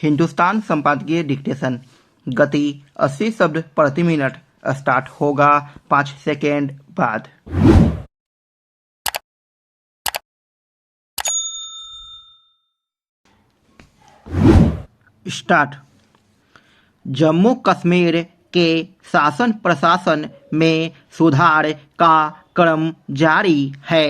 हिंदुस्तान संपादकीय डिक्टेशन। गति 80 शब्द प्रति मिनट। स्टार्ट होगा 5 सेकेंड बाद। स्टार्ट। जम्मू कश्मीर के शासन प्रशासन में सुधार का क्रम जारी है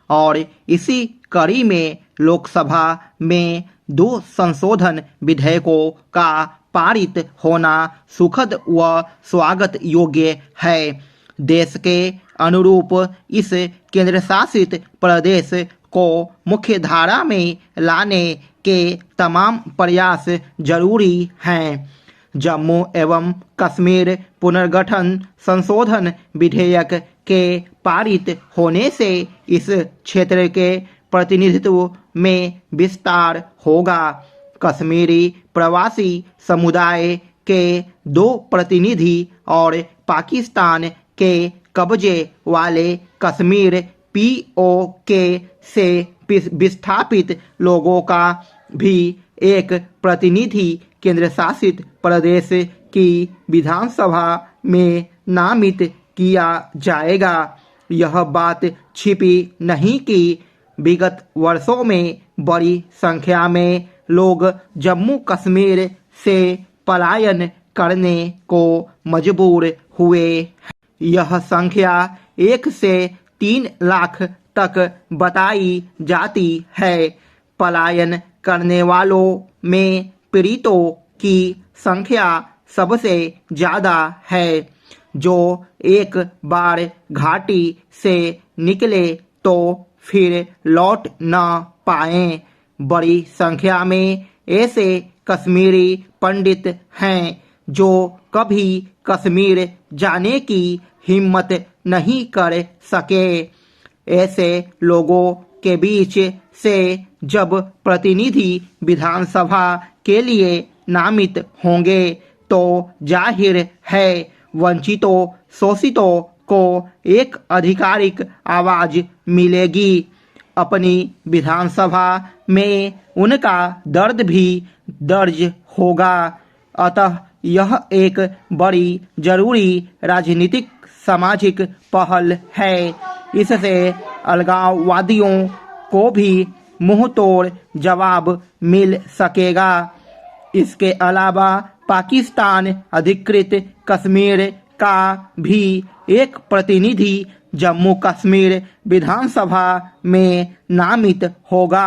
और इसी कड़ी में लोकसभा में 2 संशोधन विधेयकों का पारित होना सुखद व स्वागत योग्य है। देश के अनुरूप इस केंद्र शासित प्रदेश को मुख्यधारा में लाने के तमाम प्रयास जरूरी हैं। जम्मू एवं कश्मीर पुनर्गठन संशोधन विधेयक के पारित होने से इस क्षेत्र के प्रतिनिधित्व में विस्तार होगा। कश्मीरी प्रवासी समुदाय के 2 प्रतिनिधि और पाकिस्तान के कब्जे वाले कश्मीर पीओके से विस्थापित लोगों का भी एक प्रतिनिधि केंद्र शासित प्रदेश की विधानसभा में नामित किया जाएगा। यह बात छिपी नहीं कि विगत वर्षों में बड़ी संख्या में लोग जम्मू कश्मीर से पलायन करने को मजबूर हुए। यह संख्या 1 से 3 लाख तक बताई जाती है। पलायन करने वालों में पीड़ितों की संख्या सबसे ज़्यादा है, जो एक बार घाटी से निकले तो फिर लौट न पाएं। बड़ी संख्या में ऐसे कश्मीरी पंडित हैं जो कभी कश्मीर जाने की हिम्मत नहीं कर सके। ऐसे लोगों के बीच से जब प्रतिनिधि विधानसभा के लिए नामित होंगे तो जाहिर है वंचितों शोषितों को एक आधिकारिक आवाज मिलेगी। अपनी विधानसभा में उनका दर्द भी दर्ज होगा। अतः यह एक बड़ी जरूरी राजनीतिक सामाजिक पहल है। इससे अलगाववादियों को भी मुंह तोड़ जवाब मिल सकेगा। इसके अलावा पाकिस्तान अधिकृत कश्मीर का भी एक प्रतिनिधि जम्मू कश्मीर विधानसभा में नामित होगा।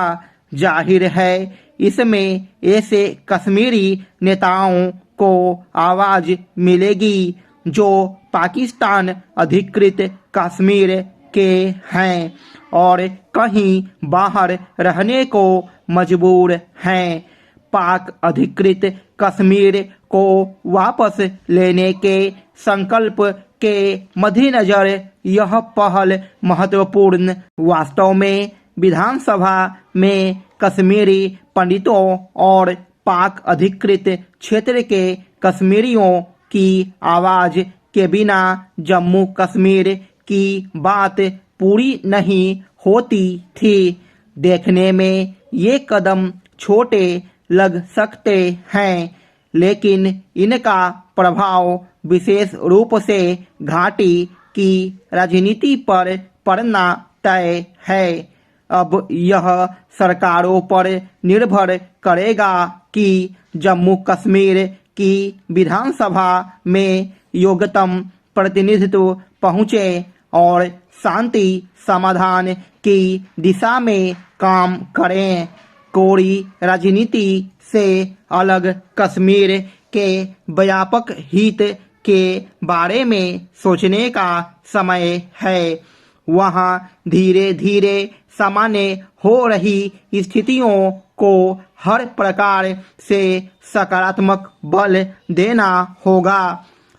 जाहिर है इसमें ऐसे कश्मीरी नेताओं को आवाज मिलेगी जो पाकिस्तान अधिकृत कश्मीर के हैं और कहीं बाहर रहने को मजबूर हैं। पाक अधिकृत कश्मीर को वापस लेने के संकल्प के मद्देनजर यह पहल महत्वपूर्ण। वास्तव में विधानसभा में कश्मीरी पंडितों और पाक अधिकृत क्षेत्र के कश्मीरियों की आवाज के बिना जम्मू कश्मीर की बात पूरी नहीं होती थी। देखने में ये कदम छोटे लग सकते हैं, लेकिन इनका प्रभाव विशेष रूप से घाटी की राजनीति पर पड़ना तय है। अब यह सरकारों पर निर्भर करेगा कि जम्मू कश्मीर की विधानसभा में योग्यतम प्रतिनिधित्व पहुँचे और शांति समाधान की दिशा में काम करें। कोरी राजनीति से अलग कश्मीर के व्यापक हित के बारे में सोचने का समय है। वहाँ धीरे धीरे सामान्य हो रही स्थितियों को हर प्रकार से सकारात्मक बल देना होगा।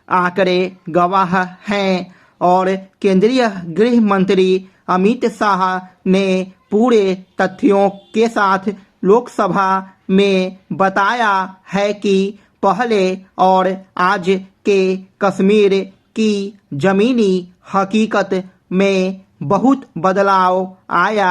आंकड़े गवाह हैं और केंद्रीय गृह मंत्री अमित शाह ने पूरे तथ्यों के साथ लोकसभा में बताया है कि पहले और आज के कश्मीर की जमीनी हकीकत में बहुत बदलाव आया।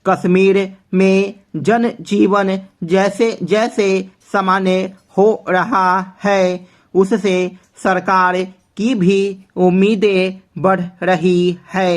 कश्मीर में जनजीवन जैसे जैसे सामान्य हो रहा है उससे सरकार की भी उम्मीदें बढ़ रही है।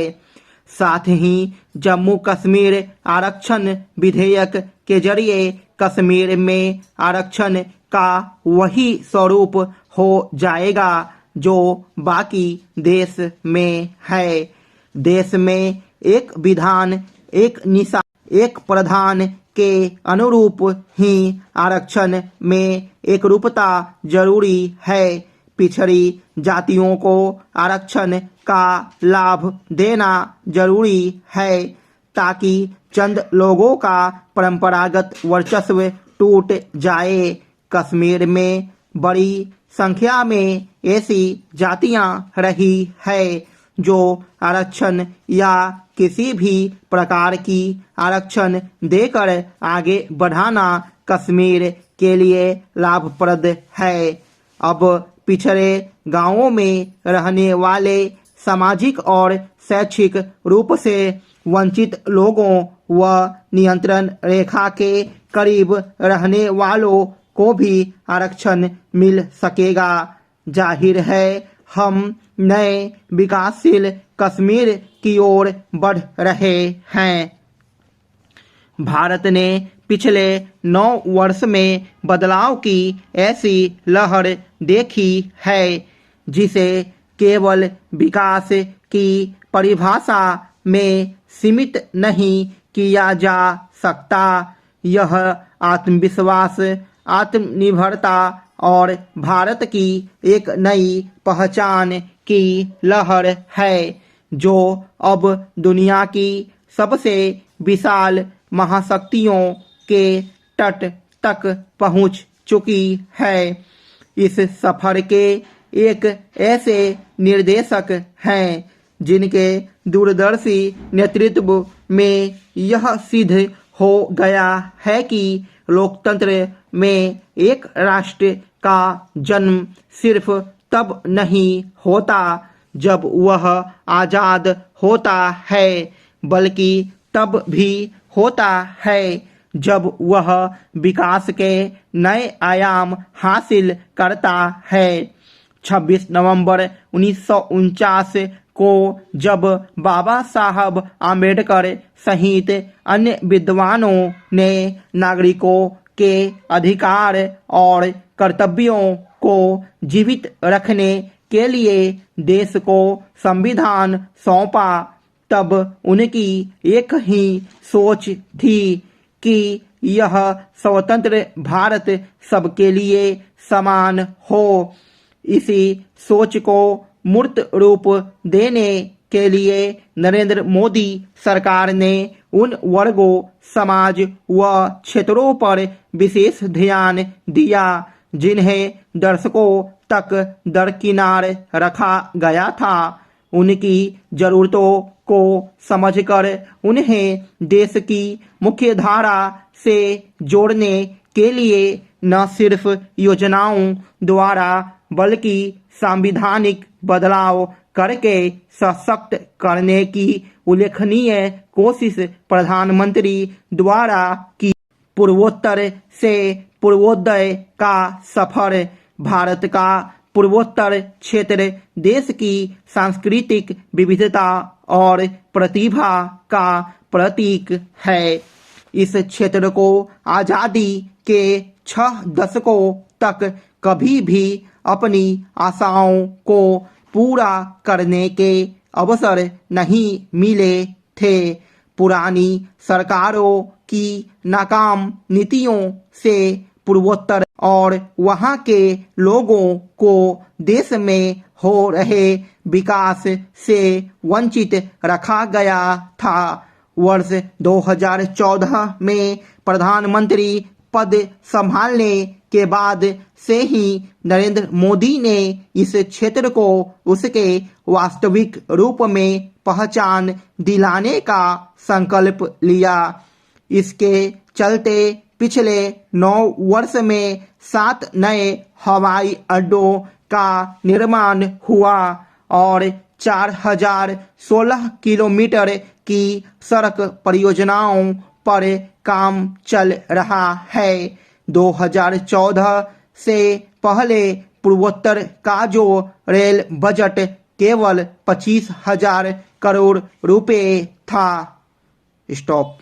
साथ ही जम्मू कश्मीर आरक्षण विधेयक के जरिए कश्मीर में आरक्षण का वही स्वरूप हो जाएगा जो बाकी देश में है। देश में एक विधान एक निशान एक प्रधान के अनुरूप ही आरक्षण में एकरूपता जरूरी है। पिछड़ी जातियों को आरक्षण का लाभ देना जरूरी है ताकि चंद लोगों का परंपरागत वर्चस्व टूट जाए। कश्मीर में बड़ी संख्या में ऐसी जातियां रही है जो आरक्षण या किसी भी प्रकार की आरक्षण देकर आगे बढ़ाना कश्मीर के लिए लाभप्रद है। अब पिछड़े गांवों में रहने वाले सामाजिक और शैक्षिक रूप से वंचित लोगों व नियंत्रण रेखा के करीब रहने वालों को भी आरक्षण मिल सकेगा। जाहिर है हम नए विकासशील कश्मीर की ओर बढ़ रहे हैं। भारत ने पिछले 9 वर्ष में बदलाव की ऐसी लहर देखी है जिसे केवल विकास की परिभाषा में सीमित नहीं किया जा सकता। यह आत्मविश्वास, आत्मनिर्भरता और भारत की एक नई पहचान की लहर है जो अब दुनिया की सबसे विशाल महाशक्तियों के तट तक पहुंच चुकी है। इस सफर के एक ऐसे निर्देशक हैं जिनके दूरदर्शी नेतृत्व में यह सिद्ध हो गया है कि लोकतंत्र में एक राष्ट्र का जन्म सिर्फ तब नहीं होता जब वह आजाद होता है, बल्कि तब भी होता है जब वह विकास के नए आयाम हासिल करता है। 26 नवंबर 1949 को जब बाबा साहब आम्बेडकर सहित अन्य विद्वानों ने नागरिकों के अधिकार और कर्तव्यों को जीवित रखने के लिए देश को संविधान सौंपा, तब उनकी एक ही सोच थी कि यह स्वतंत्र भारत सबके लिए समान हो। इसी सोच को मूर्त रूप देने के लिए नरेंद्र मोदी सरकार ने उन वर्गों, समाज व क्षेत्रों पर विशेष ध्यान दिया जिन्हें दशकों तक दरकिनार रखा गया था। उनकी जरूरतों को समझकर उन्हें देश की मुख्य धारा से जोड़ने के लिए न सिर्फ योजनाओं द्वारा बल्कि सांविधानिक बदलाव करके सशक्त करने की उल्लेखनीय कोशिश प्रधानमंत्री द्वारा की। पूर्वोत्तर से पूर्वोदय का सफर भारत का पूर्वोत्तर क्षेत्र देश की सांस्कृतिक विविधता और प्रतिभा का प्रतीक है। इस क्षेत्र को आजादी के 6 दशकों तक कभी भी अपनी आशाओं को पूरा करने के अवसर नहीं मिले थे। पुरानी सरकारों की नाकाम नीतियों से पूर्वोत्तर और वहां के लोगों को देश में हो रहे विकास से वंचित रखा गया था। वर्ष 2014 में प्रधानमंत्री पद संभालने के बाद से ही नरेंद्र मोदी ने इस क्षेत्र को उसके वास्तविक रूप में पहचान दिलाने का संकल्प लिया। इसके चलते पिछले 9 वर्ष में 7 नए हवाई अड्डों का निर्माण हुआ और 4016 किलोमीटर की सड़क परियोजनाओं पर काम चल रहा है, 2014 से पहले पूर्वोत्तर का जो रेल बजट केवल 25,000 करोड़ रुपए था। स्टॉप।